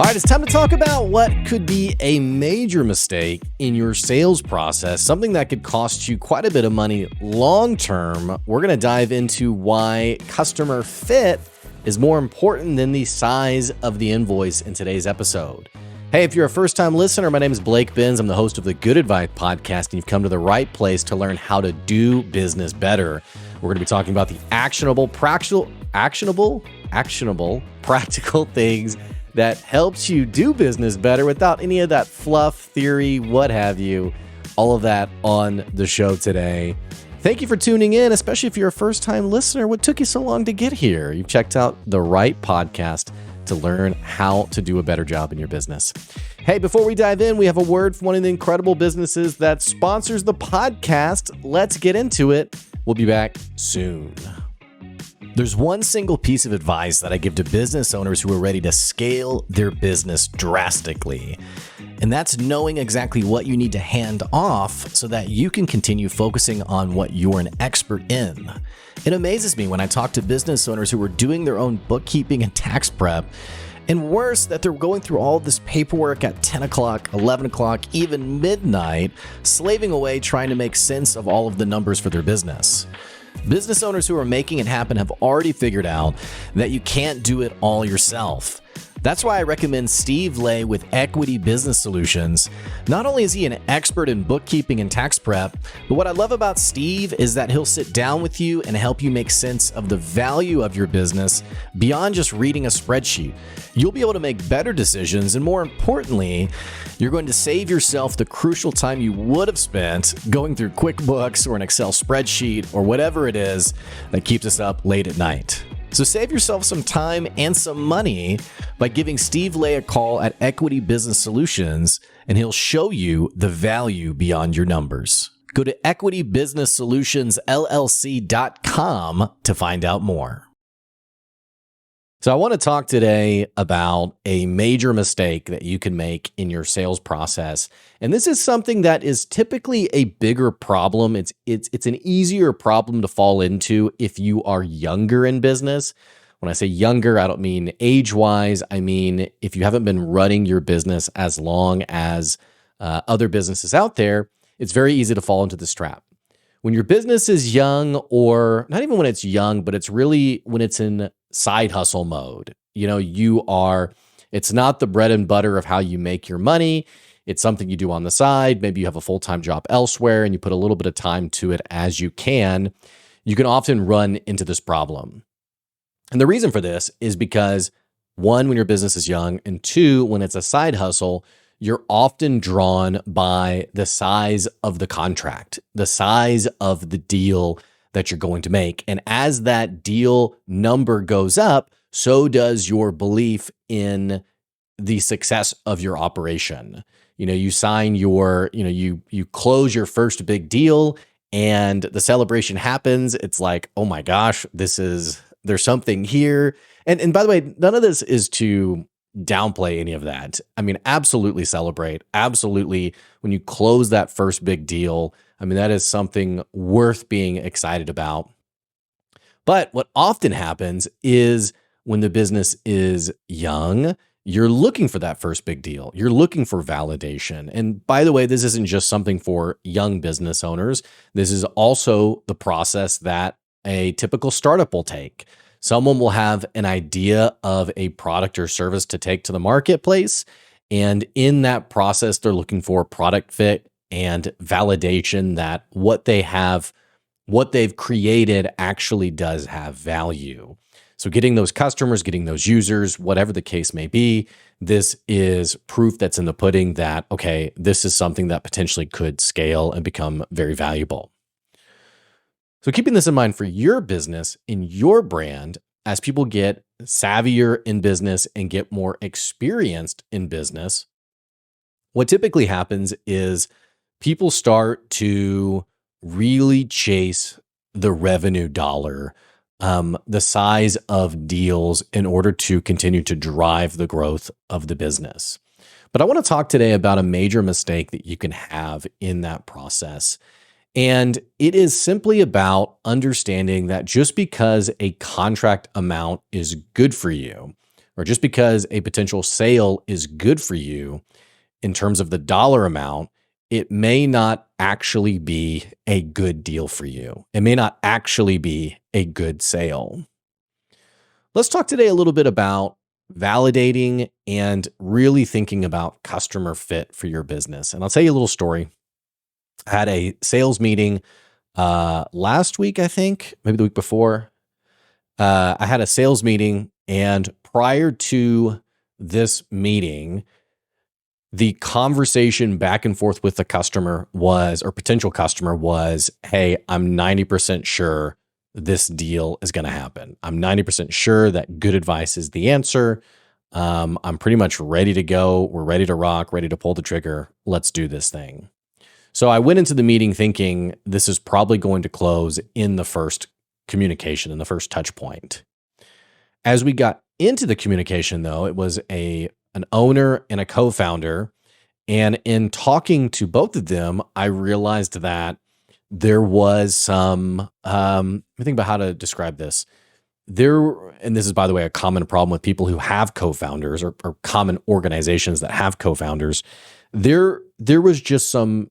All right, it's time to talk about what could be a major mistake in your sales process, something that could cost you quite a bit of money long term. We're going to dive into why customer fit is more important than the size of the invoice in today's episode. Hey, if you're a first-time listener, my name is Blake Benz. I'm the host of the Good Advice Podcast, and you've come to the right place to learn how to do business better. We're going to be talking about the actionable, practical things that helps you do business better without any of that fluff, theory, what have you. All of that on the show today. Thank you for tuning in, especially if you're a first-time listener. What took you so long to get here? You've checked out the right podcast to learn how to do a better job in your business. Hey, before we dive in, we have a word from one of the incredible businesses that sponsors the podcast. Let's get into it. We'll be back soon. There's one single piece of advice that I give to business owners who are ready to scale their business drastically. And that's knowing exactly what you need to hand off so that you can continue focusing on what you're an expert in. It amazes me when I talk to business owners who are doing their own bookkeeping and tax prep, and worse, that they're going through all of this paperwork at 10 o'clock, 11 o'clock, even midnight, slaving away trying to make sense of all of the numbers for their business. Business owners who are making it happen have already figured out that you can't do it all yourself. That's why I recommend Steve Lay with Equity Business Solutions. Not only is he an expert in bookkeeping and tax prep, but what I love about Steve is that he'll sit down with you and help you make sense of the value of your business beyond just reading a spreadsheet. You'll be able to make better decisions, and more importantly, you're going to save yourself the crucial time you would have spent going through QuickBooks or an Excel spreadsheet or whatever it is that keeps us up late at night. So save yourself some time and some money by giving Steve Lay a call at Equity Business Solutions, and he'll show you the value beyond your numbers. Go to equitybusinesssolutionsllc.com to find out more. So I want to talk today about a major mistake that you can make in your sales process. And this is something that is typically a bigger problem. It's an easier problem to fall into if you are younger in business. When I say younger, I don't mean age-wise. I mean, if you haven't been running your business as long as other businesses out there, it's very easy to fall into this trap. When your business is young, or not even when it's young, but it's really when it's in side hustle mode. It's not the bread and butter of how you make your money. It's something you do on the side. Maybe you have a full-time job elsewhere and you put a little bit of time to it as you can. You can often run into this problem. And the reason for this is because, one, when your business is young, and two, when it's a side hustle, you're often drawn by the size of the contract, the size of the deal that you're going to make. And as that deal number goes up, so does your belief in the success of your operation. You sign you close your first big deal and the celebration happens. It's like, oh my gosh, there's something here. And by the way, none of this is to downplay any of that. I mean, absolutely celebrate. Absolutely. When you close that first big deal, I mean, that is something worth being excited about. But what often happens is when the business is young, you're looking for that first big deal. You're looking for validation. And by the way, this isn't just something for young business owners. This is also the process that a typical startup will take. Someone will have an idea of a product or service to take to the marketplace. And in that process, they're looking for product fit and validation that what they've created actually does have value. So getting those customers, getting those users, whatever the case may be, this is proof that's in the pudding that, okay, this is something that potentially could scale and become very valuable. So keeping this in mind for your business, in your brand, as people get savvier in business and get more experienced in business, what typically happens is people start to really chase the revenue dollar, the size of deals in order to continue to drive the growth of the business. But I want to talk today about a major mistake that you can have in that process. And it is simply about understanding that just because a contract amount is good for you, or just because a potential sale is good for you in terms of the dollar amount, it may not actually be a good deal for you. It may not actually be a good sale. Let's talk today a little bit about validating and really thinking about customer fit for your business. And I'll tell you a little story. I had a sales meeting last week, I think, maybe the week before. I had a sales meeting, and prior to this meeting, the conversation back and forth with the customer was, or potential customer was, hey, I'm 90% sure this deal is going to happen. I'm 90% sure that good advice is the answer. I'm pretty much ready to go. We're ready to rock, ready to pull the trigger. Let's do this thing. So I went into the meeting thinking this is probably going to close in the first communication, in the first touch point. As we got into the communication, though, it was an owner and a co-founder. And in talking to both of them, I realized that there was some, let me think about how to describe this. And this is, by the way, a common problem with people who have co-founders or common organizations that have co-founders. There was just some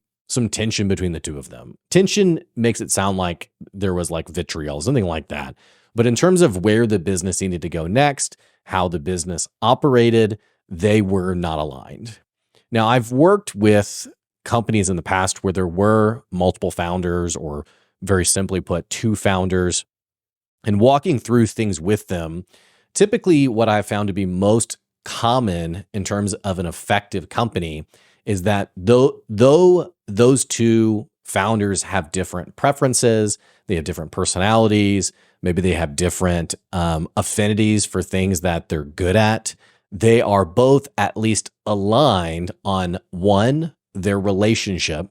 tension between the two of them. Tension makes it sound like there was like vitriol, something like that. But in terms of where the business needed to go next, how the business operated, they were not aligned. Now, I've worked with companies in the past where there were multiple founders, or very simply put, two founders, and walking through things with them. Typically, what I've found to be most common in terms of an effective company is that though those two founders have different preferences, they have different personalities, maybe they have different affinities for things that they're good at, they are both at least aligned on, one, their relationship.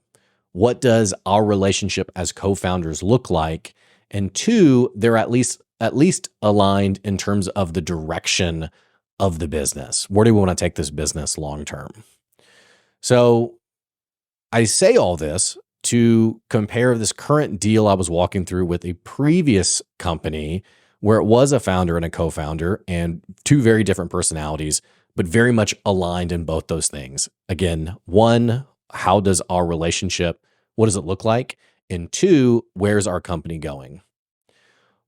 What does our relationship as co-founders look like? And two, they're at least aligned in terms of the direction of the business. Where do we want to take this business long term? So I say all this to compare this current deal I was walking through with a previous company where it was a founder and a co-founder and two very different personalities, but very much aligned in both those things. Again, one, how does our relationship, what does it look like? And two, where's our company going?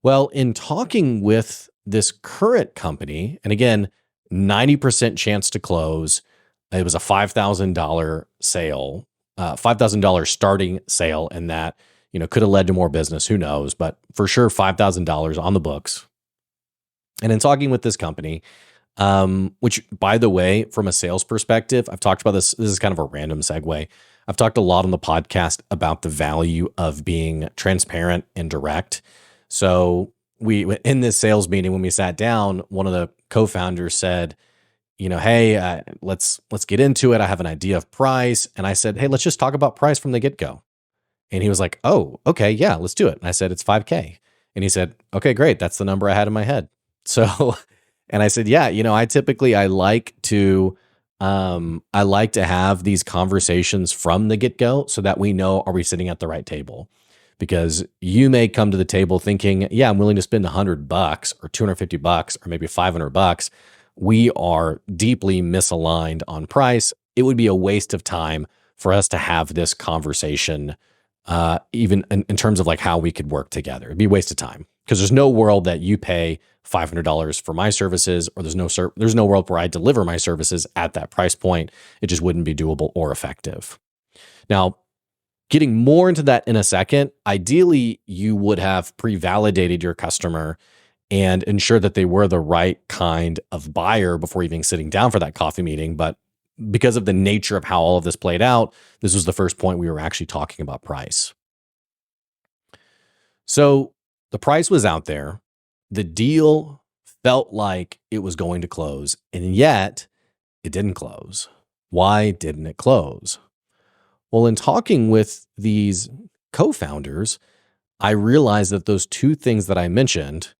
Well, in talking with this current company, and again, 90% chance to close, it was a $5,000 sale, $5,000 starting sale, and that, could have led to more business. Who knows? But for sure, $5,000 on the books. And in talking with this company, which, by the way, from a sales perspective, I've talked about this. This is kind of a random segue. I've talked a lot on the podcast about the value of being transparent and direct. So in this sales meeting, when we sat down, one of the co-founders said, hey, let's get into it. I have an idea of price. And I said, hey, let's just talk about price from the get-go. And he was like, oh, okay, yeah, let's do it. And I said, it's 5K. And he said, okay, great. That's the number I had in my head. So, and I said, yeah, I like to have these conversations from the get-go so that we know, are we sitting at the right table? Because you may come to the table thinking, yeah, I'm willing to spend $100 or $250 or maybe $500. We are deeply misaligned on price. It would be a waste of time for us to have this conversation, even in terms of like how we could work together. It'd be a waste of time because there's no world that you pay $500 for my services, or there's no world where I deliver my services at that price point. It just wouldn't be doable or effective. Now, getting more into that in a second, ideally, you would have pre-validated your customer and ensure that they were the right kind of buyer before even sitting down for that coffee meeting. But because of the nature of how all of this played out, this was the first point we were actually talking about price. So the price was out there. The deal felt like it was going to close, and yet it didn't close. Why didn't it close? Well, in talking with these co-founders, I realized that those two things that I mentioned,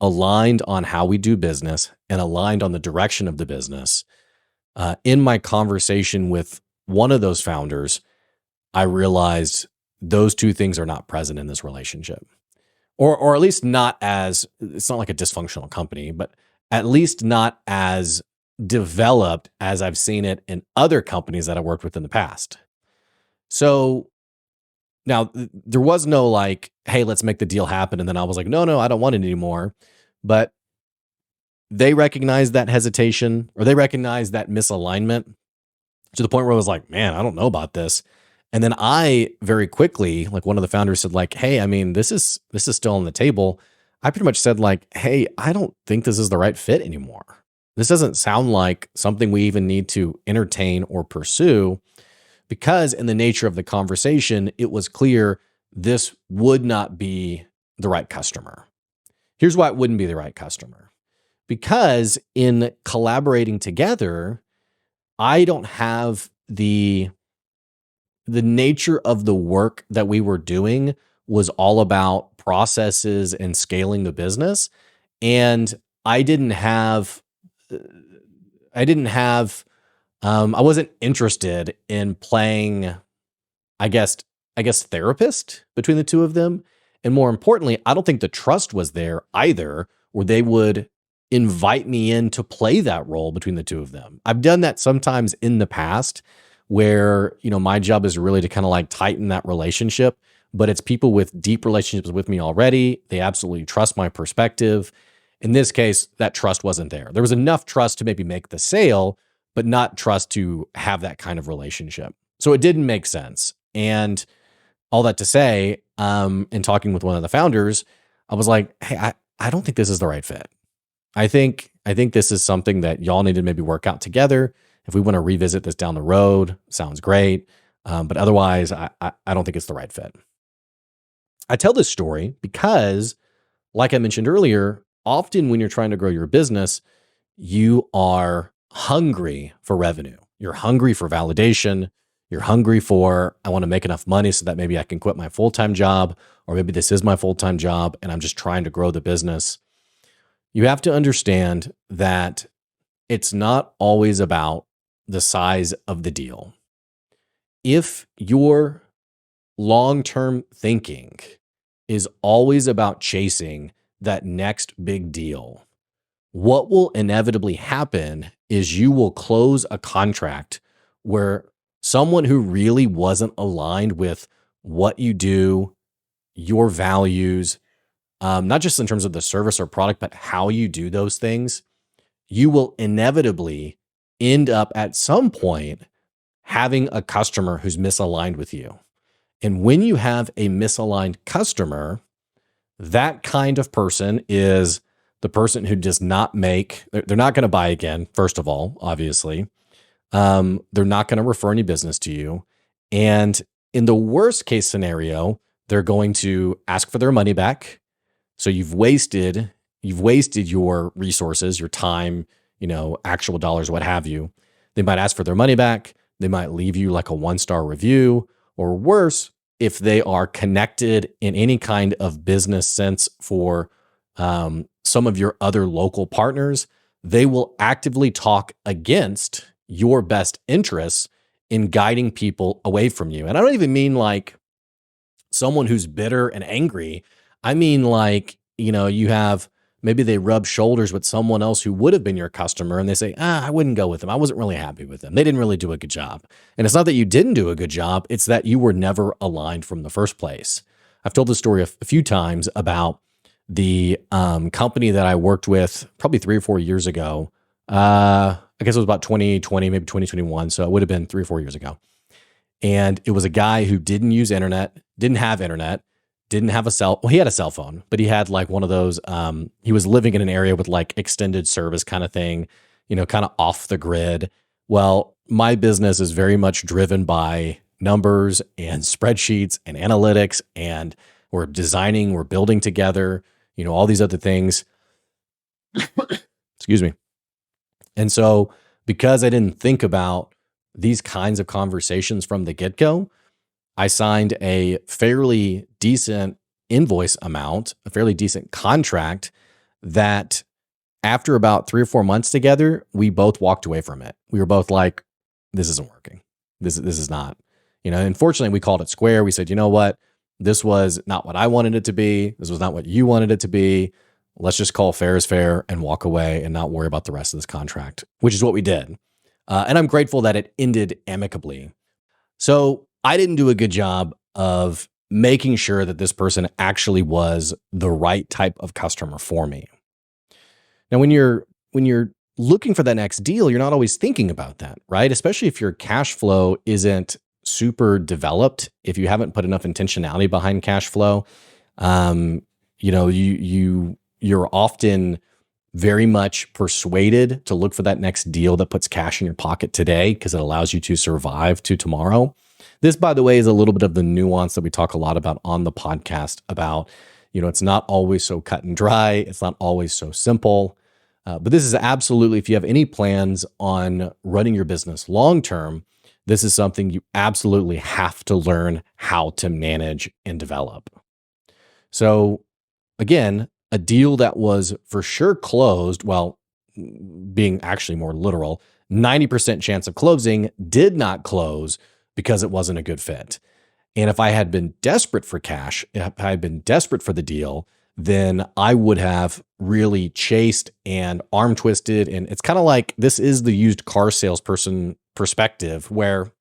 aligned on how we do business and aligned on the direction of the business. In my conversation with one of those founders, I realized those two things are not present in this relationship, or at least not as, it's not like a dysfunctional company, but at least not as developed as I've seen it in other companies that I worked with in the past. So now there was no like, hey, let's make the deal happen. And then I was like, no, I don't want it anymore. But they recognized that hesitation, or they recognized that misalignment, to the point where I was like, man, I don't know about this. And then I very quickly, like one of the founders said like, hey, I mean, this is still on the table. I pretty much said like, hey, I don't think this is the right fit anymore. This doesn't sound like something we even need to entertain or pursue, because in the nature of the conversation, it was clear this would not be the right customer. Here's why it wouldn't be the right customer. Because in collaborating together, I don't have the nature of the work that we were doing was all about processes and scaling the business. And I wasn't interested in playing, I guess therapist between the two of them. And more importantly, I don't think the trust was there either, where they would invite me in to play that role between the two of them. I've done that sometimes in the past where, my job is really to kind of like tighten that relationship, but it's people with deep relationships with me already. They absolutely trust my perspective. In this case, that trust wasn't there. There was enough trust to maybe make the sale, but not trust to have that kind of relationship. So it didn't make sense. And all that to say, in talking with one of the founders, I was like, hey, I don't think this is the right fit. I think this is something that y'all need to maybe work out together. If we want to revisit this down the road, sounds great. But otherwise, I don't think it's the right fit. I tell this story because, like I mentioned earlier, often when you're trying to grow your business, you are hungry for revenue. You're hungry for validation. You're hungry for, I want to make enough money so that maybe I can quit my full-time job, or maybe this is my full-time job and I'm just trying to grow the business. You have to understand that it's not always about the size of the deal. If your long-term thinking is always about chasing that next big deal, what will inevitably happen is you will close a contract where someone who really wasn't aligned with what you do, your values, not just in terms of the service or product, but how you do those things, you will inevitably end up at some point having a customer who's misaligned with you. And when you have a misaligned customer, that kind of person is the person who does not they're not going to buy again, first of all, obviously. They're not going to refer any business to you. And in the worst case scenario, they're going to ask for their money back. So you've wasted your resources, your time, actual dollars, what have you. They might ask for their money back. They might leave you like a 1-star review, or worse, if they are connected in any kind of business sense for some of your other local partners, they will actively talk against your best interests in guiding people away from you. And I don't even mean like someone who's bitter and angry. I mean like, you have, maybe they rub shoulders with someone else who would have been your customer and they say, I wouldn't go with them. I wasn't really happy with them. They didn't really do a good job. And it's not that you didn't do a good job. It's that you were never aligned from the first place. I've told this story a few times about the company that I worked with probably 3 or 4 years ago. I guess it was about 2020, maybe 2021. So it would have been 3 or 4 years ago. And it was a guy who didn't have internet, didn't have he had a cell phone, but he had like one of those, he was living in an area with like extended service kind of thing, kind of off the grid. Well, my business is very much driven by numbers and spreadsheets and analytics, and we're building together, all these other things. Excuse me. And so because I didn't think about these kinds of conversations from the get-go, I signed a fairly decent invoice amount, a fairly decent contract that after about 3 or 4 months together, we both walked away from it. We were both like, this isn't working. This is not, unfortunately we called it square. We said, you know what? This was not what I wanted it to be. This was not what you wanted it to be. let's just call fair is fair and walk away and not worry about the rest of this contract, which is what we did. And I'm grateful that it ended amicably. So I didn't do a good job of making sure that this person actually was the right type of customer for me. Now, when you're looking for that next deal, you're not always thinking about that, right? Especially if your cash flow isn't super developed, if you haven't put enough intentionality behind cash flow, you're often very much persuaded to look for that next deal that puts cash in your pocket today because it allows you to survive to tomorrow. This, by the way, is a little bit of the nuance that we talk a lot about on the podcast about, it's not always so cut and dry. It's not always so simple. But this is absolutely, if you have any plans on running your business long-term, this is something you absolutely have to learn how to manage and develop. So again, a deal that was for sure closed, well, being actually more literal, 90% chance of closing did not close because it wasn't a good fit. And if I had been desperate for cash, if I had been desperate for the deal, then I would have really chased and arm twisted. And it's kind of like, this is the used car salesperson perspective where,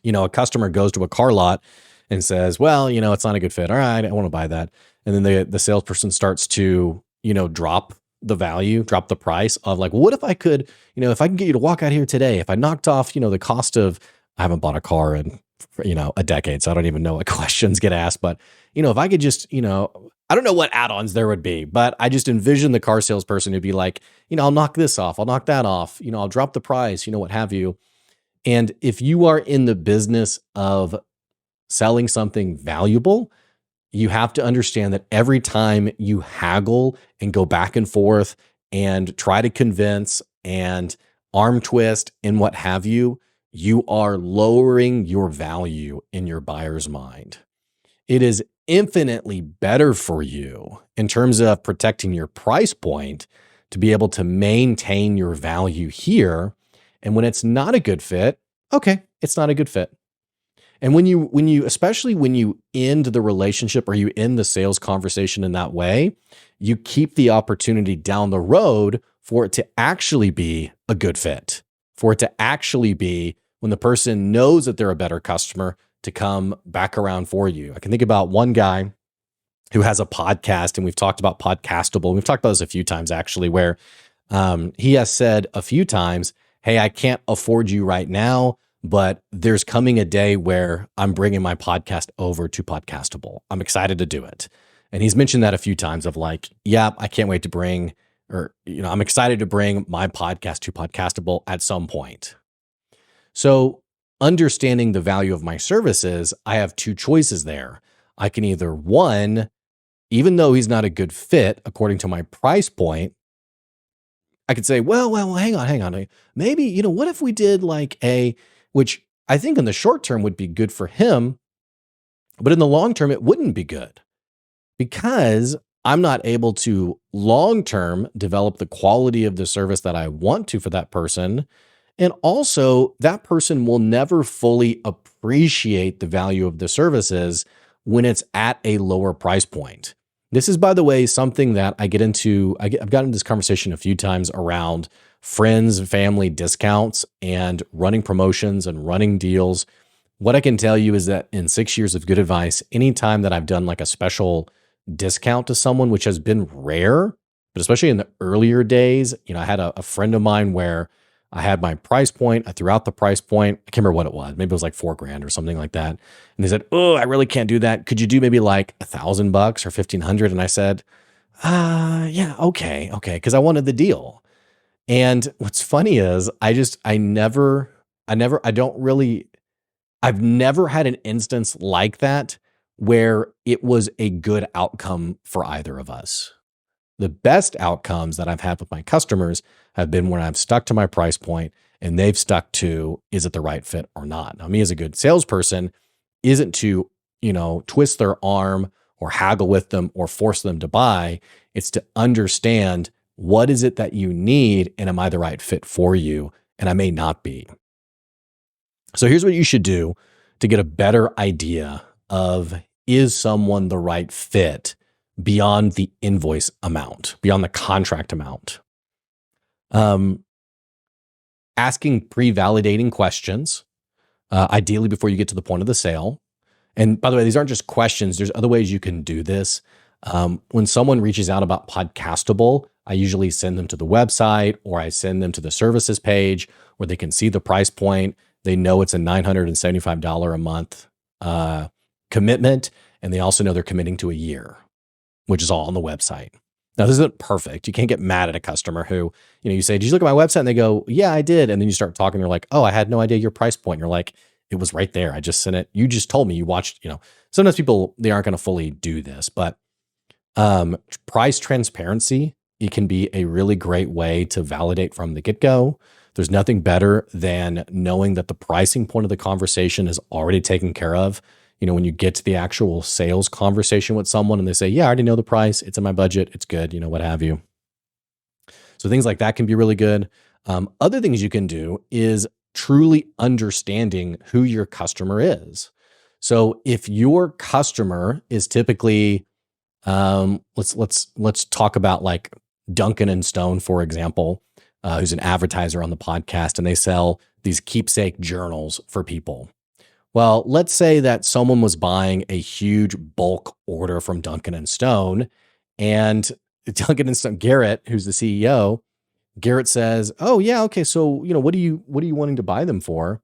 a customer goes to a car lot and says, well, it's not a good fit. All right, I want to buy that. And then the salesperson starts to, drop the value, drop the price of like, well, what if I could, if I can get you to walk out here today, if I knocked off, the cost of, I haven't bought a car in, a decade, so I don't even know what questions get asked, but, if I could just, I don't know what add-ons there would be, but I just envision the car salesperson who'd be like, I'll knock this off, I'll knock that off, I'll drop the price, what have you. And if you are in the business of selling something valuable, you have to understand that every time you haggle and go back and forth and try to convince and arm twist and what have you, you are lowering your value in your buyer's mind. It is infinitely better for you in terms of protecting your price point to be able to maintain your value here. And when it's not a good fit, okay, it's not a good fit. And when you, especially when you end the relationship or you end the sales conversation in that way, you keep the opportunity down the road for it to actually be a good fit, for it to actually be when the person knows that they're a better customer to come back around for you. I can think about one guy who has a podcast, and we've talked about Podcastable. We've talked about this a few times actually, where he has said a few times, hey, I can't afford you right now, but there's coming a day where I'm bringing my podcast over to Podcastable. I'm excited to do it. And he's mentioned that a few times of like, yeah, I can't wait to bring, I'm excited to bring my podcast to Podcastable at some point. So understanding the value of my services, I have two choices there. I can either, one, even though he's not a good fit according to my price point, I could say, well, hang on. Maybe, what if we did like which I think in the short term would be good for him, but in the long term, it wouldn't be good because I'm not able to long term develop the quality of the service that I want to for that person. And also, that person will never fully appreciate the value of the services when it's at a lower price point. This is, by the way, something that I get into. I've gotten into this conversation a few times around friends and family discounts and running promotions and running deals. What I can tell you is that in 6 years of good advice, anytime that I've done like a special discount to someone, which has been rare, but especially in the earlier days, I had a friend of mine where I had my price point. I threw out the price point. I can't remember what it was. Maybe it was like $4,000 or something like that. And they said, oh, I really can't do that. Could you do maybe like $1,000 or $1,500? And I said, yeah, okay. Cause I wanted the deal. And what's funny is I've never had an instance like that where it was a good outcome for either of us. The best outcomes that I've had with my customers have been when I've stuck to my price point and they've stuck to, is it the right fit or not? Now, me as a good salesperson isn't to, twist their arm or haggle with them or force them to buy. It's to understand what is it that you need and am I the right fit for you? And I may not be. So here's what you should do to get a better idea of, is someone the right fit beyond the invoice amount, beyond the contract amount. Asking pre-validating questions, ideally before you get to the point of the sale. And by the way, these aren't just questions. There's other ways you can do this. When someone reaches out about Podcastable, I usually send them to the website, or I send them to the services page where they can see the price point. They know it's a $975 a month commitment, and they also know they're committing to a year, which is all on the website. Now, this isn't perfect. You can't get mad at a customer who, you say, did you look at my website? And they go, yeah, I did. And then you start talking. They're like, oh, I had no idea your price point. And you're like, it was right there. I just sent it. You just told me you watched, sometimes people, they aren't going to fully do this, but price transparency, it can be a really great way to validate from the get-go. There's nothing better than knowing that the pricing point of the conversation is already taken care of. When you get to the actual sales conversation with someone and they say, yeah, I already know the price. It's in my budget. It's good, what have you. So things like that can be really good. Other things you can do is truly understanding who your customer is. So if your customer is typically, let's talk about like Duncan and Stone, for example, who's an advertiser on the podcast, and they sell these keepsake journals for people. Well, let's say that someone was buying a huge bulk order from Duncan and Stone, and Duncan and Stone, Garrett, who's the CEO, Garrett says, "Oh yeah, okay. So what are you wanting to buy them for?"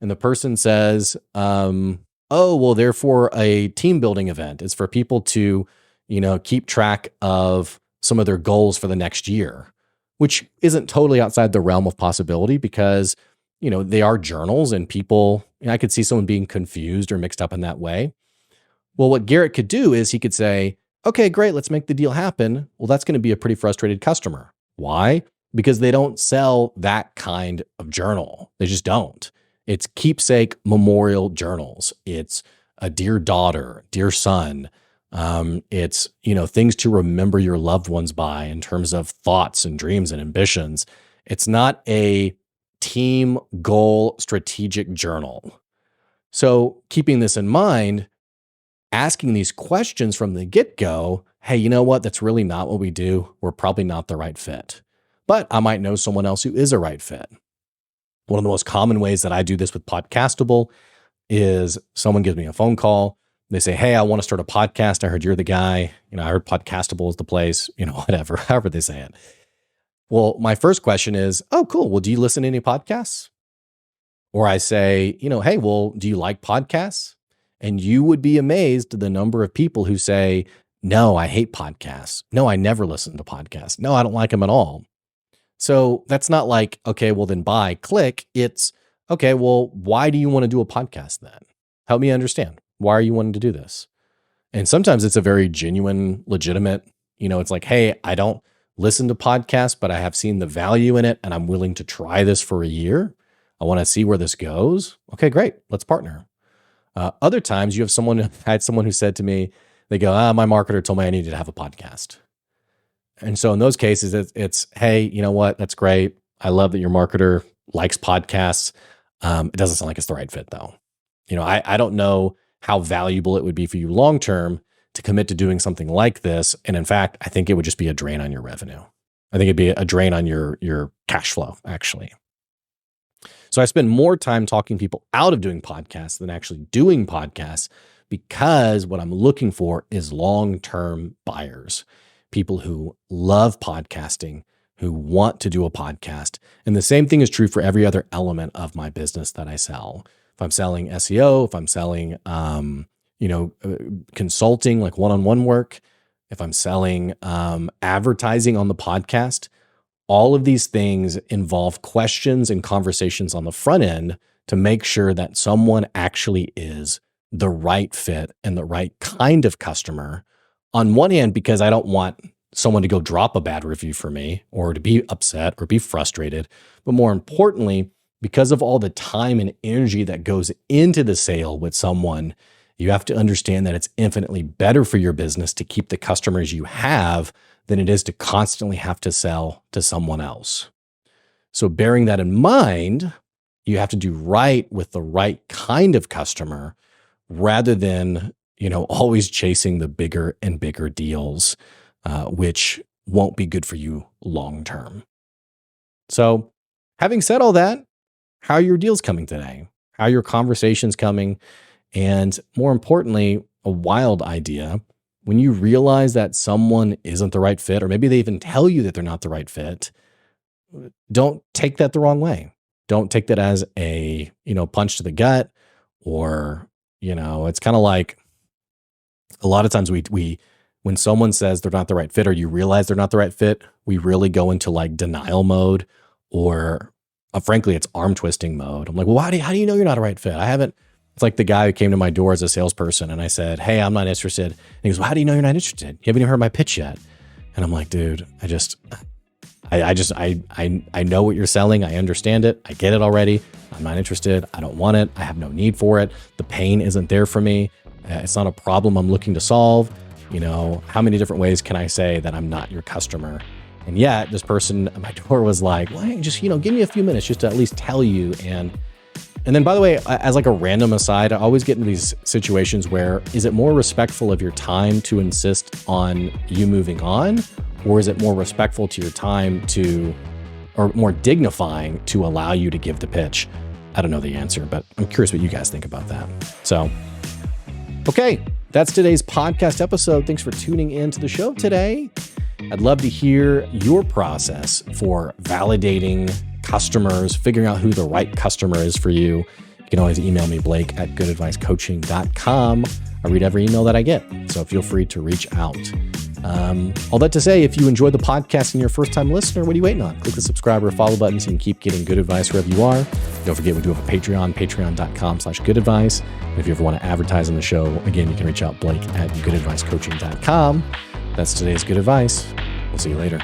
And the person says, "Oh well, they're for a team building event. It's for people to, keep track of some of their goals for the next year," which isn't totally outside the realm of possibility because they are journals, and people, I could see someone being confused or mixed up in that way. Well, what Garrett could do is he could say, okay, great, let's make the deal happen. Well, that's going to be a pretty frustrated customer. Why? Because they don't sell that kind of journal. They just don't. It's keepsake memorial journals. It's a dear daughter, dear son. It's, things to remember your loved ones by in terms of thoughts and dreams and ambitions. It's not a team goal strategic journal. So keeping this in mind, asking these questions from the get-go, hey, you know what? That's really not what we do. We're probably not the right fit, but I might know someone else who is a right fit. One of the most common ways that I do this with Podcastable is someone gives me a phone call. They say, hey, I want to start a podcast. I heard you're the guy. I heard Podcastable is the place, whatever, however they say it. Well, my first question is, oh, cool. Well, do you listen to any podcasts? Or I say, hey, well, do you like podcasts? And you would be amazed at the number of people who say, no, I hate podcasts. No, I never listen to podcasts. No, I don't like them at all. So that's not like, okay, well then buy, click. It's, okay, well, why do you want to do a podcast then? Help me understand. Why are you wanting to do this? And sometimes it's a very genuine, legitimate, it's like, hey, I don't listen to podcasts, but I have seen the value in it and I'm willing to try this for a year. I want to see where this goes. Okay, great. Let's partner. Other times you have I had someone who said to me, they go, my marketer told me I needed to have a podcast. And so in those cases, it's, hey, you know what? That's great. I love that your marketer likes podcasts. It doesn't sound like it's the right fit though. I don't know how valuable it would be for you long-term to commit to doing something like this. And in fact, I think it would just be a drain on your revenue. I think it'd be a drain on your cash flow, actually. So I spend more time talking people out of doing podcasts than actually doing podcasts because what I'm looking for is long-term buyers, people who love podcasting, who want to do a podcast. And the same thing is true for every other element of my business that I sell. If I'm selling SEO, if I'm selling, consulting, like one-on-one work, if I'm selling advertising on the podcast, all of these things involve questions and conversations on the front end to make sure that someone actually is the right fit and the right kind of customer. On one hand, because I don't want someone to go drop a bad review for me or to be upset or be frustrated, but more importantly, because of all the time and energy that goes into the sale with someone, you have to understand that it's infinitely better for your business to keep the customers you have than it is to constantly have to sell to someone else. So bearing that in mind, you have to do right with the right kind of customer rather than always chasing the bigger and bigger deals, which won't be good for you long term. So, having said all that, how are your deals coming today? How are your conversations coming? And more importantly, a wild idea, when you realize that someone isn't the right fit, or maybe they even tell you that they're not the right fit, don't take that the wrong way. Don't take that as a, punch to the gut, or, it's kind of like a lot of times we when someone says they're not the right fit, or you realize they're not the right fit, we really go into like denial mode, or frankly, it's arm twisting mode. I'm like, well, how do you know you're not a right fit? It's like the guy who came to my door as a salesperson and I said, hey, I'm not interested. And he goes, well, how do you know you're not interested? You haven't even heard my pitch yet. And I'm like, dude, I know what you're selling. I understand it. I get it already. I'm not interested. I don't want it. I have no need for it. The pain isn't there for me. It's not a problem I'm looking to solve. How many different ways can I say that I'm not your customer? And yet this person at my door was like, well, just, give me a few minutes just to at least tell you. And then, by the way, as like a random aside, I always get into these situations where, is it more respectful of your time to insist on you moving on? Or is it more respectful to your time or more dignifying to allow you to give the pitch? I don't know the answer, but I'm curious what you guys think about that. So, okay, that's today's podcast episode. Thanks for tuning in to the show today. I'd love to hear your process for validating customers, figuring out who the right customer is for you. You can always email me, blake@goodadvicecoaching.com. I read every email that I get, so feel free to reach out. All that to say, if you enjoyed the podcast and you're a first-time listener, what are you waiting on? Click the subscribe or follow button so you can keep getting good advice wherever you are. Don't forget, we do have a Patreon, patreon.com/goodadvice. And if you ever want to advertise on the show, again, you can reach out, blake@goodadvicecoaching.com. That's today's good advice. We'll see you later.